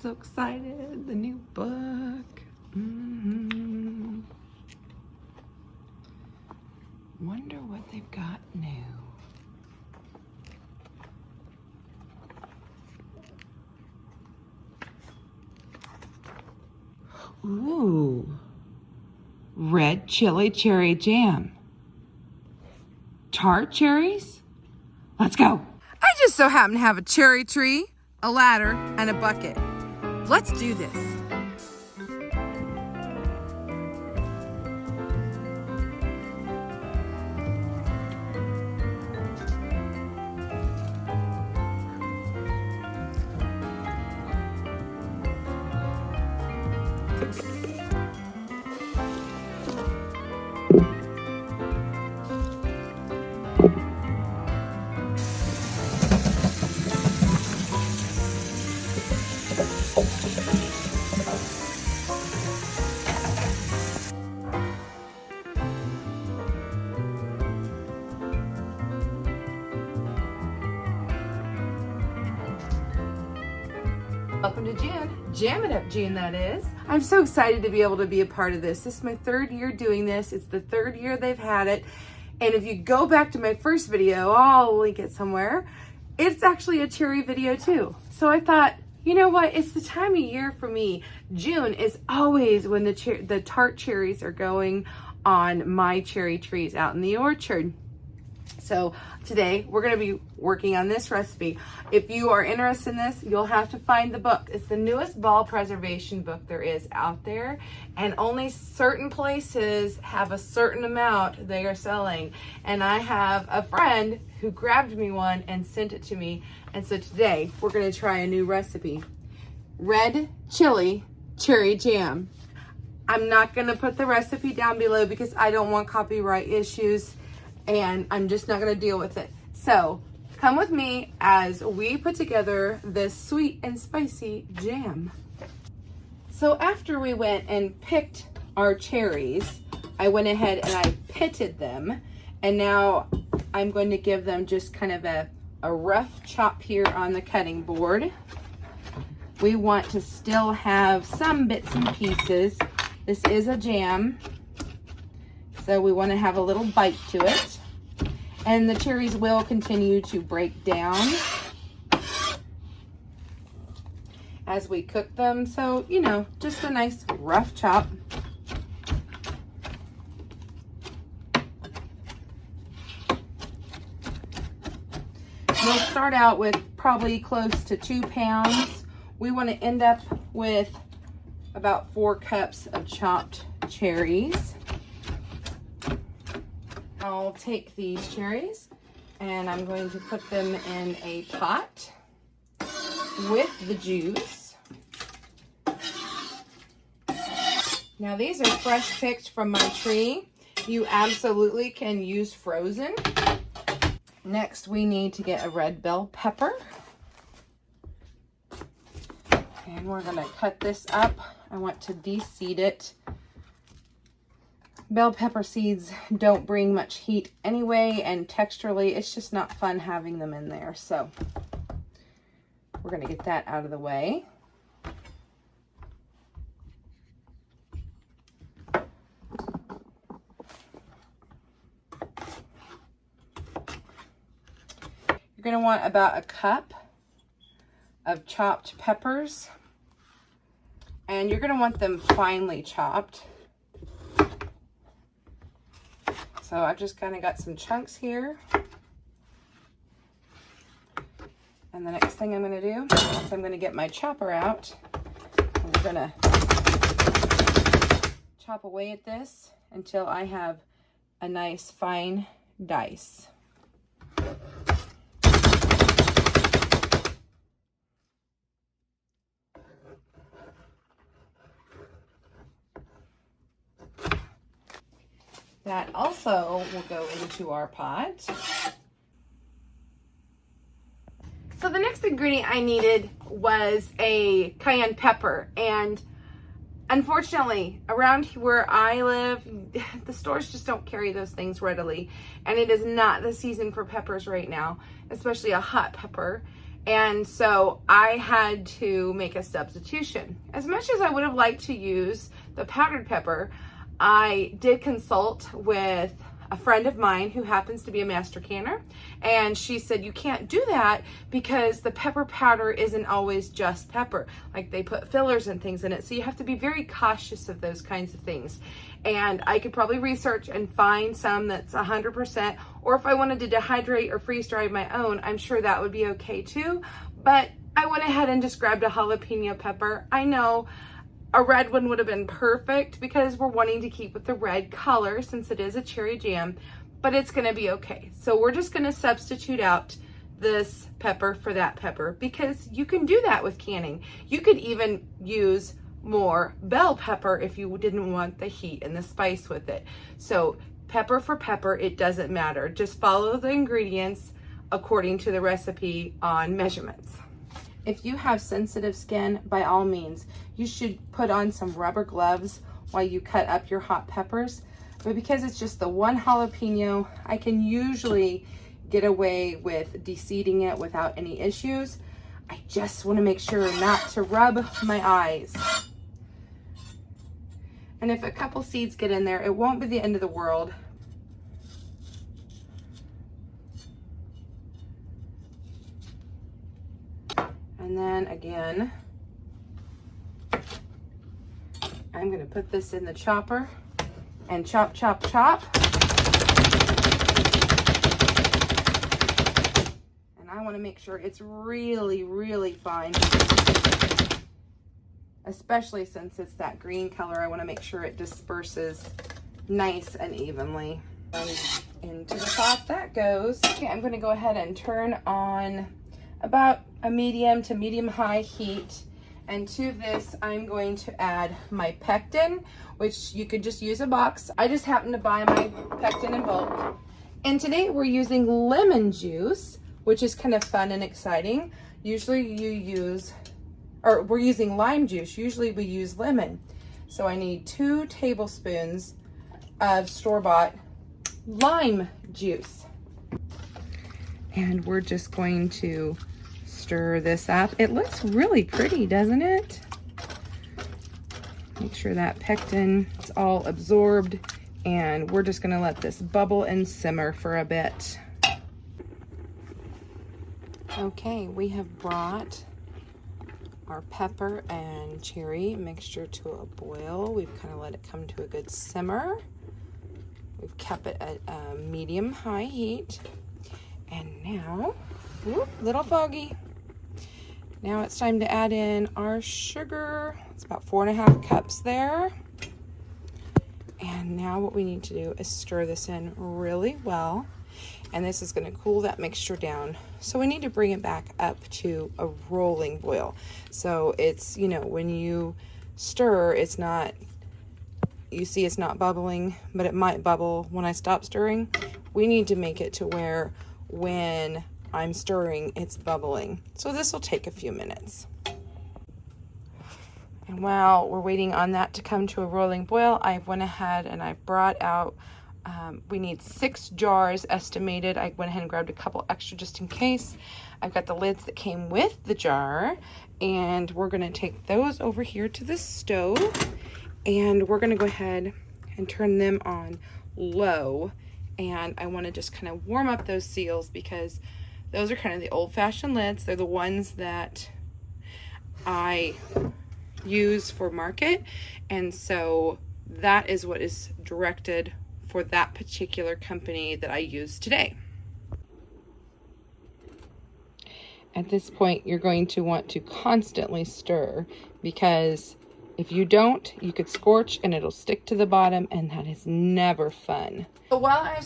So excited, the new book. Wonder what they've got new. Ooh, red chili cherry jam. Tart cherries? Let's go. I just so happen to have a cherry tree, a ladder, and a bucket. Let's do this. Welcome to June. Jam it up, June, that is. I'm so excited to be able to be a part of this. This is my third year doing this. It's the third year they've had it. And if you go back to my first video, I'll link it somewhere. It's actually a cherry video too. So I thought, you know what? It's the time of year for me. June is always when the tart cherries are going on my cherry trees out in the orchard. So today we're going to be working on this recipe. If you are interested in this, you'll have to find the book. It's the newest ball preservation book there is out there, and only certain places have a certain amount they are selling. And I have a friend who grabbed me one and sent it to me. And so today we're going to try a new recipe. Red chili cherry jam. I'm not going to put the recipe down below because I don't want copyright issues, and I'm just not going to deal with it. So come with me as we put together this sweet and spicy jam. So after we went and picked our cherries, I went ahead and I pitted them, and now I'm going to give them just kind of a rough chop here on the cutting board. We want to still have some bits and pieces. This is a jam, so we want to have a little bite to it. And the cherries will continue to break down as we cook them. So, you know, just a nice rough chop. We'll start out with probably close to 2 pounds. We want to end up with about 4 cups of chopped cherries. I'll take these cherries and I'm going to put them in a pot with the juice. Now these are fresh picked from my tree. You absolutely can use frozen. Next we need to get a red bell pepper. And we're going to cut this up. I want to de-seed it. Bell pepper seeds don't bring much heat anyway, and texturally it's just not fun having them in there. So we're going to get that out of the way. You're going to want about a cup of chopped peppers, and you're going to want them finely chopped. So I've just kind of got some chunks here. And the next thing I'm going to do is I'm going to get my chopper out. And we're going to chop away at this until I have a nice fine dice. That also will go into our pot. So the next ingredient I needed was a cayenne pepper, and unfortunately around where I live, the stores just don't carry those things readily, and it is not the season for peppers right now, especially a hot pepper. And so I had to make a substitution. As much as I would have liked to use the powdered pepper, I did consult with a friend of mine who happens to be a master canner, and she said you can't do that because the pepper powder isn't always just pepper. Like, they put fillers and things in it, so you have to be very cautious of those kinds of things. And I could probably research and find some that's 100%, or if I wanted to dehydrate or freeze dry my own, I'm sure that would be okay too. But I went ahead and just grabbed a jalapeno pepper. I know a red one would have been perfect because we're wanting to keep with the red color since it is a cherry jam, but it's gonna be okay. So we're just gonna substitute out this pepper for that pepper, because you can do that with canning. You could even use more bell pepper if you didn't want the heat and the spice with it. So pepper for pepper, it doesn't matter. Just follow the ingredients according to the recipe on measurements. If you have sensitive skin, by all means, you should put on some rubber gloves while you cut up your hot peppers. But because it's just the one jalapeno, I can usually get away with de-seeding it without any issues. I just want to make sure not to rub my eyes. And if a couple seeds get in there, it won't be the end of the world. And then again, I'm going to put this in the chopper and chop, chop, chop. And I want to make sure it's really, really fine. Especially since it's that green color, I want to make sure it disperses nice and evenly. And into the pot that goes. Okay, I'm going to go ahead and turn on about a medium to medium-high heat. And to this, I'm going to add my pectin, which you could just use a box. I just happen to buy my pectin in bulk. And today we're using lemon juice, which is kind of fun and exciting. Usually we're using lime juice. Usually we use lemon. So I need 2 tablespoons of store-bought lime juice. And we're just going to stir this up. It looks really pretty, doesn't it? Make sure that pectin is all absorbed, and we're just gonna let this bubble and simmer for a bit. Okay, we have brought our pepper and cherry mixture to a boil. We've kind of let it come to a good simmer. We've kept it at a medium-high heat. And now, little foggy. Now it's time to add in our sugar. It's about 4.5 cups there. And now what we need to do is stir this in really well. And this is going to cool that mixture down. So we need to bring it back up to a rolling boil. So it's, you know, when you stir, it's not, you see it's not bubbling, but it might bubble when I stop stirring. We need to make it to where when I'm stirring, it's bubbling. So this will take a few minutes. And while we're waiting on that to come to a rolling boil, I went ahead and I brought out, we need 6 jars estimated. I went ahead and grabbed a couple extra just in case. I've got the lids that came with the jar, and we're gonna take those over here to the stove, and we're gonna go ahead and turn them on low. And I wanna just kind of warm up those seals because those are kind of the old-fashioned lids. They're the ones that I use for market, and so that is what is directed for that particular company that I use today. At this point, you're going to want to constantly stir, because if you don't, you could scorch and it'll stick to the bottom, and that is never fun. So while I've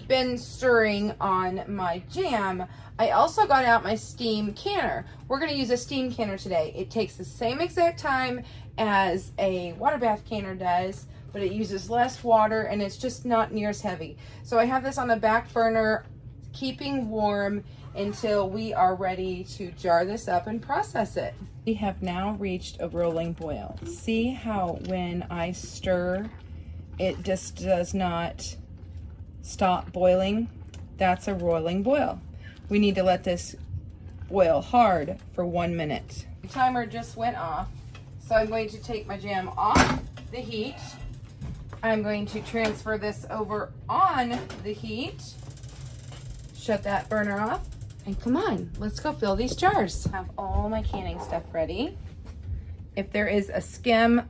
been stirring on my jam, I also got out my steam canner. We're gonna use a steam canner today. It takes the same exact time as a water bath canner does, but it uses less water and it's just not near as heavy. So I have this on the back burner, keeping warm until we are ready to jar this up and process it. We have now reached a rolling boil. See how when I stir, it just does not stop boiling? That's a rolling boil. We need to let this boil hard for 1 minute. The timer just went off, so I'm going to take my jam off the heat. I'm going to transfer this over on the heat. Shut that burner off, and come on, let's go fill these jars. I have all my canning stuff ready. If there is a skim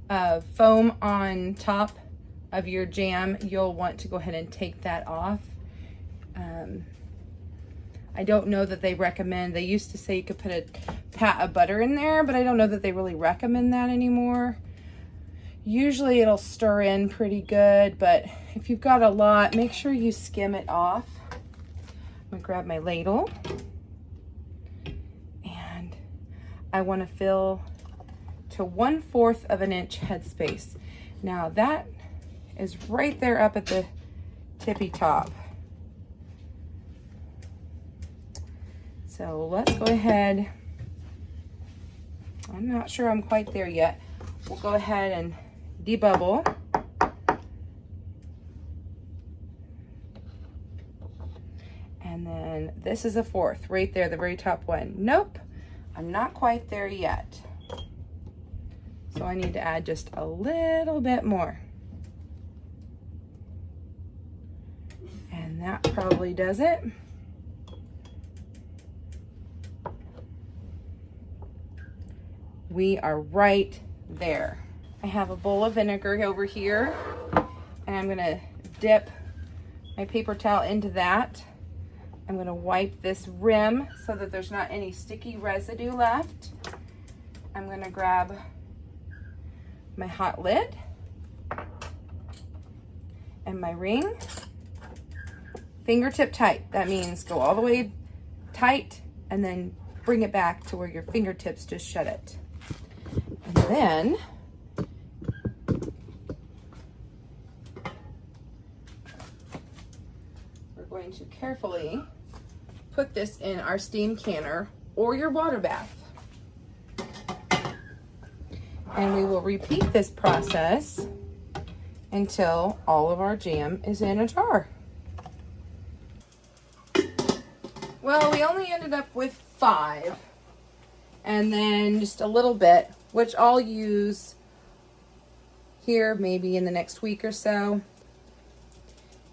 of foam on top of your jam, you'll want to go ahead and take that off. I don't know that they recommend, they used to say you could put a pat of butter in there, but I don't know that they really recommend that anymore. Usually it'll stir in pretty good, but if you've got a lot, make sure you skim it off. I'm gonna grab my ladle, and I wanna fill to 1/4 of an inch headspace. Now that is right there up at the tippy top. So let's go ahead. I'm not sure I'm quite there yet. We'll go ahead and debubble. And then this is a 1/4 right there, the very top one. Nope, I'm not quite there yet. So I need to add just a little bit more. And that probably does it. We are right there. I have a bowl of vinegar over here, and I'm gonna dip my paper towel into that. I'm gonna wipe this rim so that there's not any sticky residue left. I'm gonna grab my hot lid and my ring. Fingertip tight. That means go all the way tight and then bring it back to where your fingertips just shut it. And then we're going to carefully put this in our steam canner or your water bath. And we will repeat this process until all of our jam is in a jar. Well, we only ended up with 5, and then just a little bit, which I'll use here maybe in the next week or so.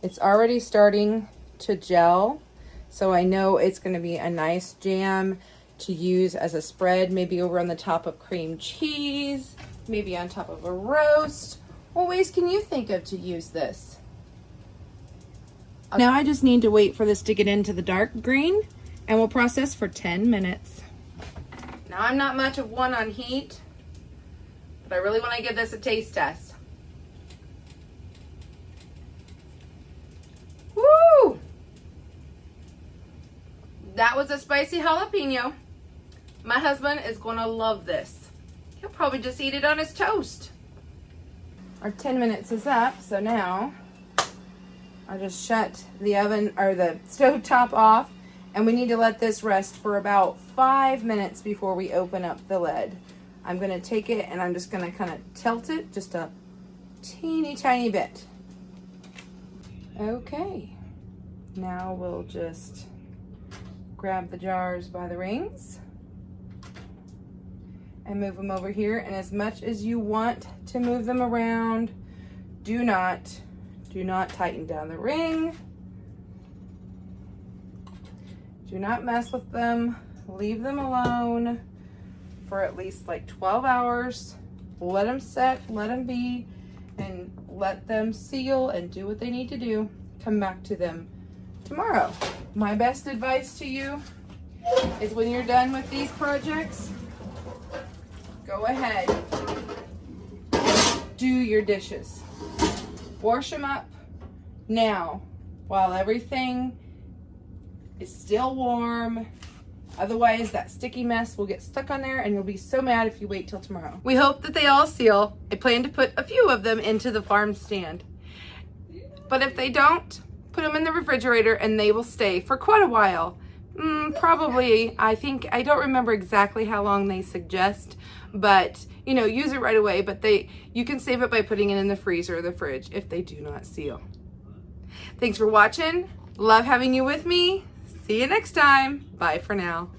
It's already starting to gel, so I know it's going to be a nice jam to use as a spread, maybe over on the top of cream cheese, maybe on top of a roast. What ways can you think of to use this? Now I just need to wait for this to get into the dark green, and we'll process for 10 minutes. Now I'm not much of one on heat, but I really want to give this a taste test. Woo! That was a spicy jalapeno. My husband is going to love this. He'll probably just eat it on his toast. Our 10 minutes is up, so now I'll just shut the oven or the stove top off, and we need to let this rest for about 5 minutes before we open up the lid. I'm going to take it and I'm just going to kind of tilt it just a teeny tiny bit. Okay, now we'll just grab the jars by the rings and move them over here. And as much as you want to move them around, do not tighten down the ring. Do not mess with them. Leave them alone for at least like 12 hours. Let them set, let them be, and let them seal and do what they need to do. Come back to them tomorrow. My best advice to you is when you're done with these projects, go ahead, do your dishes. Wash them up now while everything is still warm. Otherwise, that sticky mess will get stuck on there and you'll be so mad if you wait till tomorrow. We hope that they all seal. I plan to put a few of them into the farm stand. But if they don't, put them in the refrigerator and they will stay for quite a while. Probably, I don't remember exactly how long they suggest, but you know, use it right away. But you can save it by putting it in the freezer or the fridge if they do not seal. Thanks for watching. Love having you with me. See you next time. Bye for now.